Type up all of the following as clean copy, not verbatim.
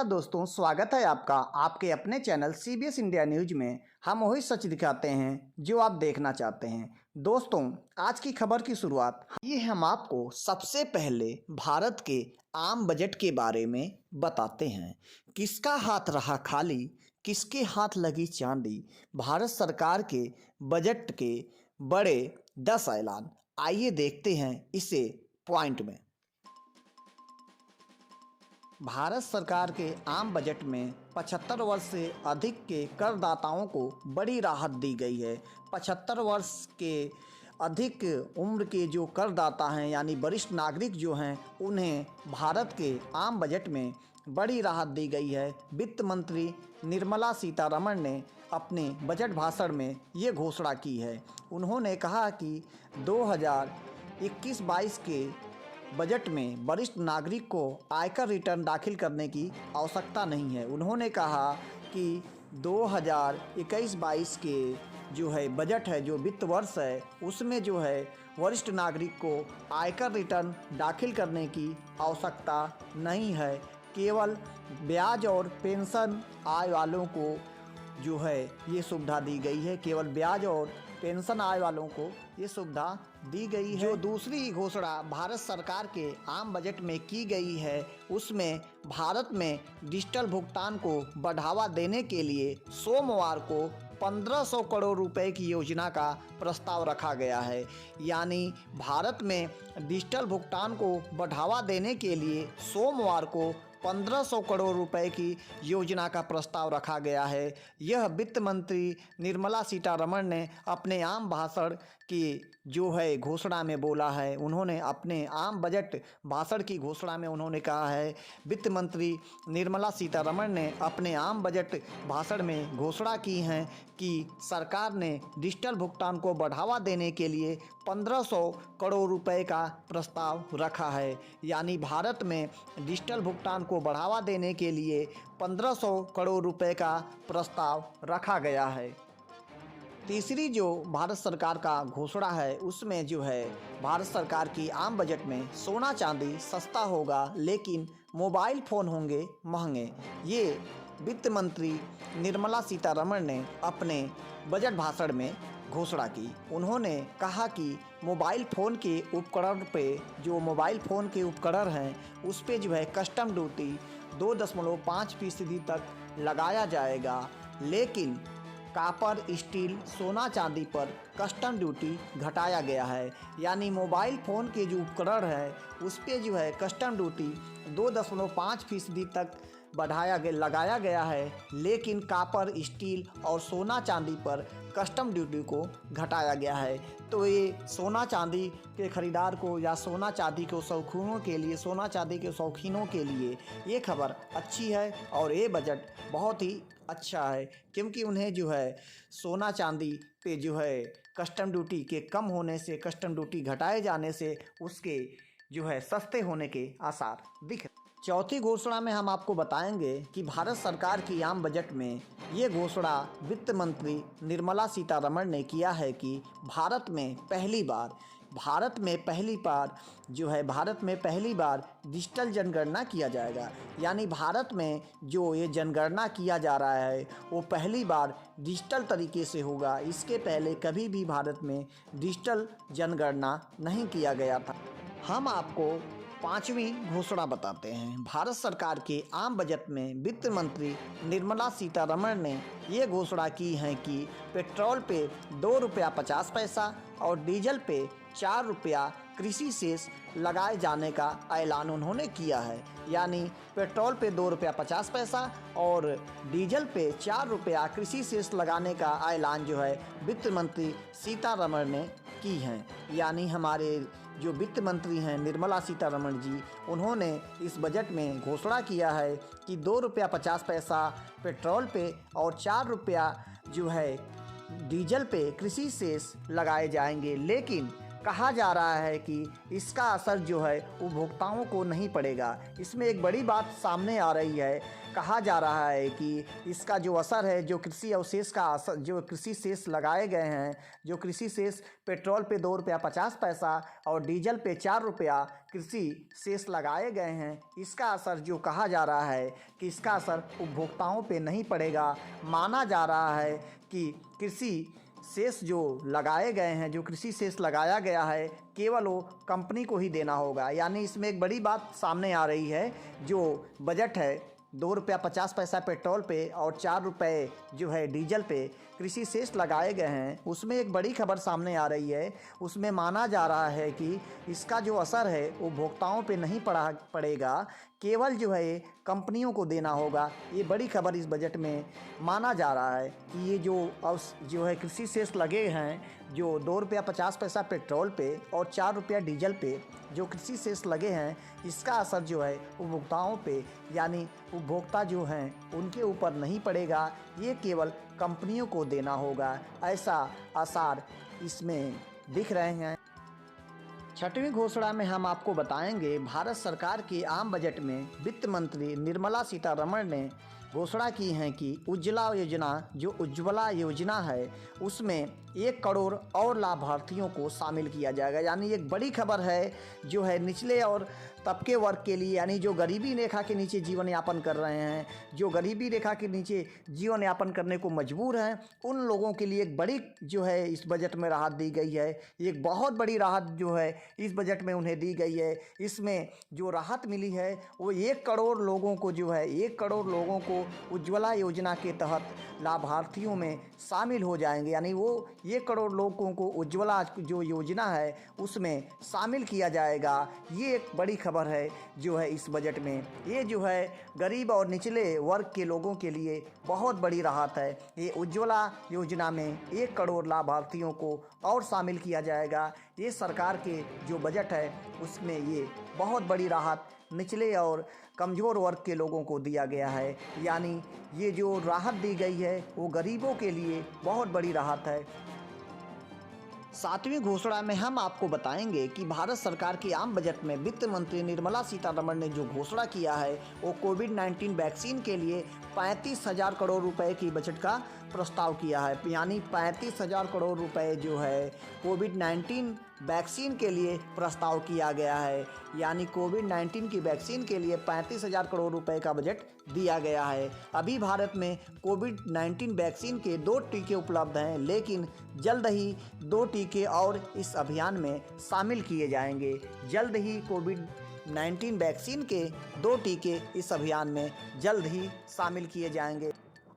दोस्तों, स्वागत है आपका आपके अपने चैनल सीबीएस इंडिया न्यूज में। हम वही सच दिखाते हैं जो आप देखना चाहते हैं। दोस्तों, आज की खबर की शुरुआत ये हम आपको सबसे पहले भारत के आम बजट के बारे में बताते हैं। किसका हाथ रहा खाली, किसके हाथ लगी चांदी। भारत सरकार के बजट के बड़े 10 ऐलान, आइए देखते हैं इसे पॉइंट में। भारत सरकार के आम बजट में 75 वर्ष से अधिक के करदाताओं को बड़ी राहत दी गई है। 75 वर्ष के अधिक उम्र के जो करदाता हैं यानी वरिष्ठ नागरिक जो हैं, उन्हें भारत के आम बजट में बड़ी राहत दी गई है। वित्त मंत्री निर्मला सीतारमण ने अपने बजट भाषण में ये घोषणा की है। उन्होंने कहा कि 2021-22 के बजट में वरिष्ठ नागरिक को आयकर रिटर्न दाखिल करने की आवश्यकता नहीं है। उन्होंने कहा कि 2021-22 के जो है बजट है, जो वित्त वर्ष है, उसमें जो है वरिष्ठ नागरिक को आयकर रिटर्न दाखिल करने की आवश्यकता नहीं है। केवल ब्याज और पेंशन आय वालों को जो है ये सुविधा दी गई है। केवल ब्याज और पेंशन आय वालों को ये सुविधा दी गई है। जो दूसरी घोषणा भारत सरकार के आम बजट में की गई है, उसमें भारत में डिजिटल भुगतान को बढ़ावा देने के लिए सोमवार को 1500 करोड़ रुपए की योजना का प्रस्ताव रखा गया है। यानी भारत में डिजिटल भुगतान को बढ़ावा देने के लिए सोमवार को 1500 करोड़ रुपए की योजना का प्रस्ताव रखा गया है। यह वित्त मंत्री निर्मला सीतारमण ने अपने आम भाषण की जो है घोषणा में बोला है। उन्होंने अपने आम बजट भाषण की घोषणा में उन्होंने कहा है, वित्त मंत्री निर्मला सीतारमण ने अपने आम बजट भाषण में घोषणा की है कि सरकार ने डिजिटल भुगतान को बढ़ावा देने के लिए 1500 करोड़ रुपए का प्रस्ताव रखा है। यानी भारत में डिजिटल भुगतान को बढ़ावा देने के लिए 1500 करोड़ रुपए का प्रस्ताव रखा गया है। तीसरी जो भारत सरकार का घोषणा है, उसमें जो है भारत सरकार की आम बजट में सोना चांदी सस्ता होगा लेकिन मोबाइल फ़ोन होंगे महंगे। ये वित्त मंत्री निर्मला सीतारमण ने अपने बजट भाषण में घोषणा की। उन्होंने कहा कि मोबाइल फ़ोन के उपकरण पे, जो मोबाइल फ़ोन के उपकरण हैं, उस पे जो है कस्टम ड्यूटी 2.5% तक लगाया जाएगा, लेकिन कॉपर, स्टील, सोना चांदी पर कस्टम ड्यूटी घटाया गया है। यानी मोबाइल फ़ोन के जो उपकरण है, उस पे जो है कस्टम ड्यूटी 2.5% तक लगाया गया है, लेकिन कॉपर, स्टील और सोना चांदी पर कस्टम ड्यूटी को घटाया गया है। तो ये सोना चांदी के खरीदार को या सोना चांदी के शौकीनों के लिए, सोना चांदी के शौकीनों के लिए ये खबर अच्छी है और ये बजट बहुत ही अच्छा है, क्योंकि उन्हें जो है सोना चांदी पे जो है कस्टम ड्यूटी के कम होने से, कस्टम ड्यूटी घटाए जाने से उसके जो है सस्ते होने के आसार दिख रहे। चौथी घोषणा में हम आपको बताएंगे कि भारत सरकार की आम बजट में ये घोषणा वित्त मंत्री निर्मला सीतारमण ने किया है कि भारत में पहली बार डिजिटल जनगणना किया जाएगा। यानी भारत में जो ये जनगणना किया जा रहा है, वो पहली बार डिजिटल तरीके से होगा। इसके पहले कभी भी भारत में डिजिटल जनगणना नहीं किया गया था। हम आपको पांचवी घोषणा बताते हैं। भारत सरकार के आम बजट में वित्त मंत्री निर्मला सीतारमण ने ये घोषणा की है कि पेट्रोल पे 2 रुपया 50 पैसा और डीजल पे 4 रुपया कृषि सेस लगाए जाने का ऐलान उन्होंने किया है। यानी पेट्रोल पे 2 रुपया 50 पैसा और डीजल पे 4 रुपया कृषि सेस लगाने का ऐलान जो है वित्त मंत्री सीतारमण ने की है। यानी हमारे जो वित्त मंत्री हैं निर्मला सीतारमण जी, उन्होंने इस बजट में घोषणा किया है कि 2 रुपया 50 पैसा पेट्रोल पे और 4 रुपया जो है डीजल पे कृषि सेस लगाए जाएंगे, लेकिन कहा जा रहा है कि इसका असर जो है उपभोक्ताओं को नहीं पड़ेगा। इसमें एक बड़ी बात सामने आ रही है। कहा जा रहा है कि इसका जो असर है, जो कृषि अवशेष का असर, जो कृषि शेष लगाए गए हैं, जो कृषि शेष पेट्रोल पे 2 रुपया 50 पैसा और डीजल पे 4 रुपया कृषि शेष लगाए गए हैं, इसका असर जो कहा जा रहा है कि इसका असर उपभोक्ताओं पे नहीं पड़ेगा। माना जा रहा है कि कृषि शेष जो लगाए गए हैं, जो कृषि शेष लगाया गया है, केवल वो कंपनी को ही देना होगा। यानी इसमें एक बड़ी बात सामने आ रही है। जो बजट है 2 रुपया 50 पैसा पेट्रोल पे और 4 रुपये जो है डीजल पे कृषि शेष लगाए गए हैं, उसमें एक बड़ी खबर सामने आ रही है। उसमें माना जा रहा है कि इसका जो असर है उपभोक्ताओं पे नहीं पड़ेगा, केवल जो है कंपनियों को देना होगा। ये बड़ी खबर इस बजट में माना जा रहा है कि ये जो है कृषि शेष लगे हैं, जो 2 रुपया 50 पैसा पेट्रोल पे और 4 रुपया डीजल पे जो कृषि शेष लगे हैं, इसका असर जो है उपभोक्ताओं पे, यानी उपभोक्ता जो हैं उनके ऊपर नहीं पड़ेगा। ये केवल कंपनियों को देना होगा, ऐसा आसार इसमें दिख रहे हैं। छठवीं घोषणा में हम आपको बताएंगे, भारत सरकार के आम बजट में वित्त मंत्री निर्मला सीतारमण ने घोषणा की है कि उज्ज्वला योजना, जो उज्ज्वला योजना है, उसमें 1 करोड़ और लाभार्थियों को शामिल किया जाएगा। यानी एक बड़ी खबर है जो है निचले और तबके वर्ग के लिए, यानी जो गरीबी रेखा के नीचे जीवन यापन कर रहे हैं, जो गरीबी रेखा के नीचे जीवन यापन करने को मजबूर हैं, उन लोगों के लिए एक बड़ी जो है इस बजट में राहत दी गई है। एक बहुत बड़ी राहत जो है इस बजट में उन्हें दी गई है। इसमें जो राहत मिली है वो 1 करोड़ लोगों को जो है 1 करोड़ लोगों को उज्ज्वला योजना के तहत लाभार्थियों में शामिल हो जाएंगे। यानी वो 1 करोड़ लोगों को उज्ज्वला जो योजना है उसमें शामिल किया जाएगा। ये एक बड़ी खबर है जो है इस बजट में। ये जो है गरीब और निचले वर्ग के लोगों के लिए बहुत बड़ी राहत है। ये उज्ज्वला योजना में 1 करोड़ लाभार्थियों को और शामिल किया जाएगा। ये सरकार के जो बजट है उसमें ये बहुत बड़ी राहत निचले और कमज़ोर वर्ग के लोगों को दिया गया है। यानी ये जो राहत दी गई है वो गरीबों के लिए बहुत बड़ी राहत है। 7वीं घोषणा में हम आपको बताएंगे कि भारत सरकार के आम बजट में वित्त मंत्री निर्मला सीतारमण ने जो घोषणा किया है वो कोविड-19 वैक्सीन के लिए 35,000 करोड़ रुपए की बजट का प्रस्ताव किया है। यानी 35,000 करोड़ रुपए जो है कोविड-19 वैक्सीन के लिए प्रस्ताव किया गया है। यानी कोविड-19 की वैक्सीन के लिए 35,000 करोड़ रुपए का बजट दिया गया है। अभी भारत में कोविड-19 वैक्सीन के 2 टीके उपलब्ध हैं, लेकिन जल्द ही 2 टीके और इस अभियान में शामिल किए जाएंगे। जल्द ही कोविड-19 वैक्सीन के 2 टीके इस अभियान में जल्द ही शामिल किए जाएंगे।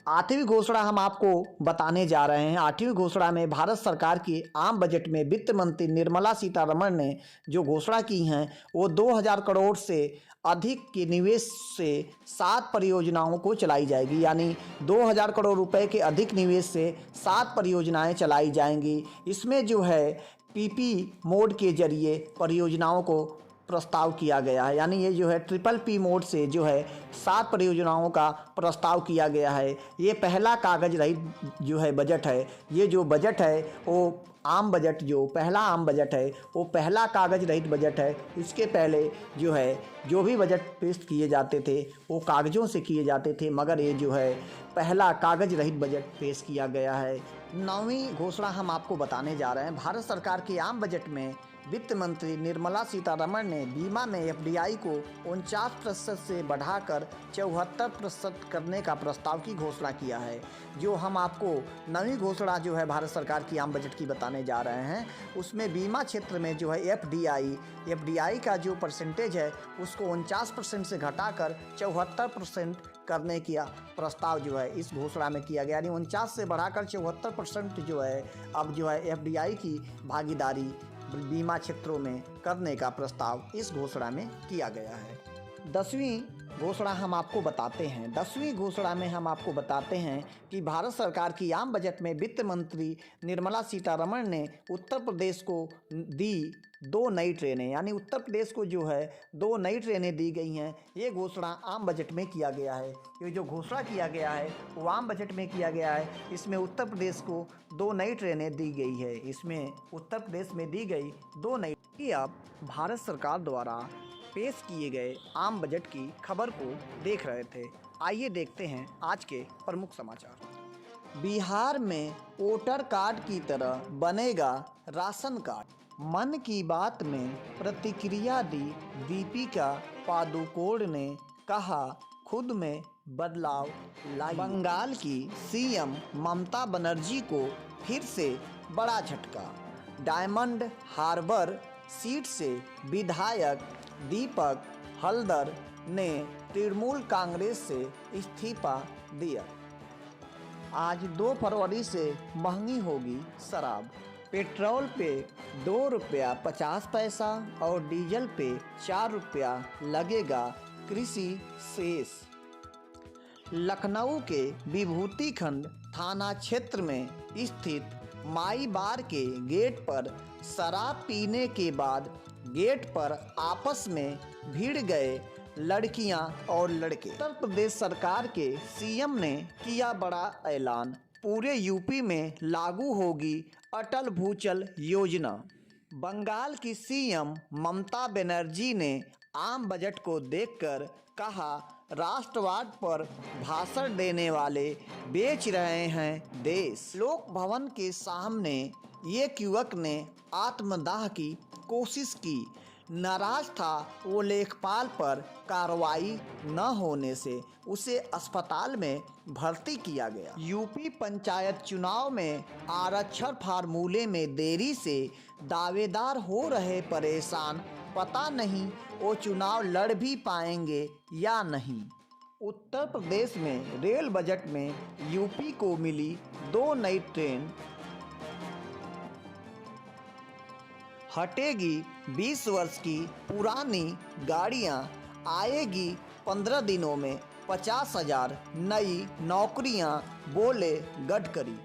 8वीं घोषणा हम आपको बताने जा रहे हैं। 8वीं घोषणा में भारत सरकार की आम बजट में वित्त मंत्री निर्मला सीतारमण ने जो घोषणा की हैं वो 2,000 करोड़ से अधिक के निवेश से 7 परियोजनाओं को चलाई जाएगी। यानी 2,000 करोड़ रुपए के अधिक निवेश से 7 परियोजनाएं चलाई जाएंगी। इसमें जो है पीपी मोड के जरिए परियोजनाओं को प्रस्ताव किया गया है। यानी ये जो है PPP मोड से जो है 7 परियोजनाओं का प्रस्ताव किया गया है। ये पहला कागज रहित जो है बजट है। ये जो बजट है वो आम बजट, जो पहला आम बजट है वो पहला कागज रहित बजट है। इसके पहले जो है जो भी बजट पेश किए जाते थे वो कागज़ों से किए जाते थे, मगर ये जो है पहला कागज रहित बजट पेश किया गया है। 9वीं घोषणा हम आपको बताने जा रहे हैं। भारत सरकार के आम बजट में वित्त मंत्री निर्मला सीतारमण ने बीमा में FDI को 49% से बढ़ाकर 74% करने का प्रस्ताव की घोषणा किया है। जो हम आपको 9वीं घोषणा जो है भारत सरकार की आम बजट की बताने जा रहे हैं, उसमें बीमा क्षेत्र में जो है FDI का जो परसेंटेज है उसको 49% से घटाकर 74% करने का प्रस्ताव जो है इस घोषणा में किया गया। यानी 49 से बढ़ाकर 74% जो है अब जो है FDI की भागीदारी बीमा क्षेत्रों में करने का प्रस्ताव इस घोषणा में किया गया है। 10वीं घोषणा हम आपको बताते हैं। 10वीं घोषणा में हम आपको बताते हैं कि भारत सरकार की आम बजट में वित्त मंत्री निर्मला सीतारमण ने उत्तर प्रदेश को दी 2 नई ट्रेनें, यानी उत्तर प्रदेश को जो है 2 नई ट्रेनें दी गई हैं। ये घोषणा आम बजट में किया गया है। ये जो घोषणा किया गया है वो आम बजट में किया गया है। इसमें उत्तर प्रदेश को 2 नई ट्रेनें दी गई है। इसमें उत्तर प्रदेश में दी गई 2 नई। अब भारत सरकार द्वारा पेश किए गए आम बजट की खबर को देख रहे थे। आइए देखते हैं आज के प्रमुख समाचार। बिहार में वोटर कार्ड की तरह बनेगा राशन कार्ड। मन की बात में प्रतिक्रिया दी दीपिका पादुकोण ने कहा, खुद में बदलाव लाई। बंगाल की सीएम ममता बनर्जी को फिर से बड़ा झटका। डायमंड हार्बर सीट से विधायक दीपक हल्दर ने तृणमूल कांग्रेस से इस्तीफा दिया। आज 2 फरवरी से महंगी होगी शराब। पेट्रोल पे 2 रुपया 50 पैसा और डीजल पे 4 रुपया लगेगा कृषि सेस। लखनऊ के विभूति खंड थाना क्षेत्र में स्थित माई बार के गेट पर शराब पीने के बाद गेट पर आपस में भिड़ गए लड़कियां और लड़के। उत्तर प्रदेश सरकार के सीएम ने किया बड़ा ऐलान, पूरे यूपी में लागू होगी अटल भूजल योजना। बंगाल की सीएम ममता बनर्जी ने आम बजट को देखकर कहा, राष्ट्रवाद पर भाषण देने वाले बेच रहे हैं देश। लोक भवन के सामने एक युवक ने आत्मदाह की कोशिश की। नाराज था वो लेखपाल पर कार्रवाई न होने से उसे अस्पताल में भर्ती किया गया। यूपी पंचायत चुनाव में आरक्षण फार्मूले में देरी से दावेदार हो रहे परेशान, पता नहीं वो चुनाव लड़ भी पाएंगे या नहीं। उत्तर प्रदेश में रेल बजट में यूपी को मिली 2 नई ट्रेन। हटेगी 20 वर्ष की पुरानी गाड़ियां, आएगी 15 दिनों में 50,000 नई नौकरियां, बोले गडकरी।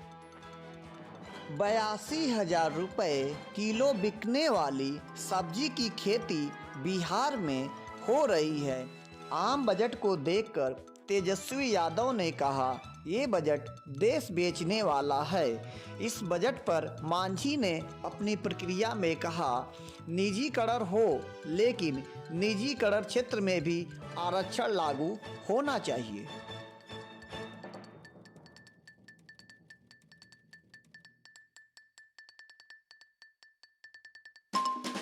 82,000 रुपये किलो बिकने वाली सब्जी की खेती बिहार में हो रही है। आम बजट को देखकर तेजस्वी यादव ने कहा, ये बजट देश बेचने वाला है। इस बजट पर मांझी ने अपनी प्रक्रिया में कहा, निजीकरण हो लेकिन निजीकरण क्षेत्र में भी आरक्षण लागू होना चाहिए।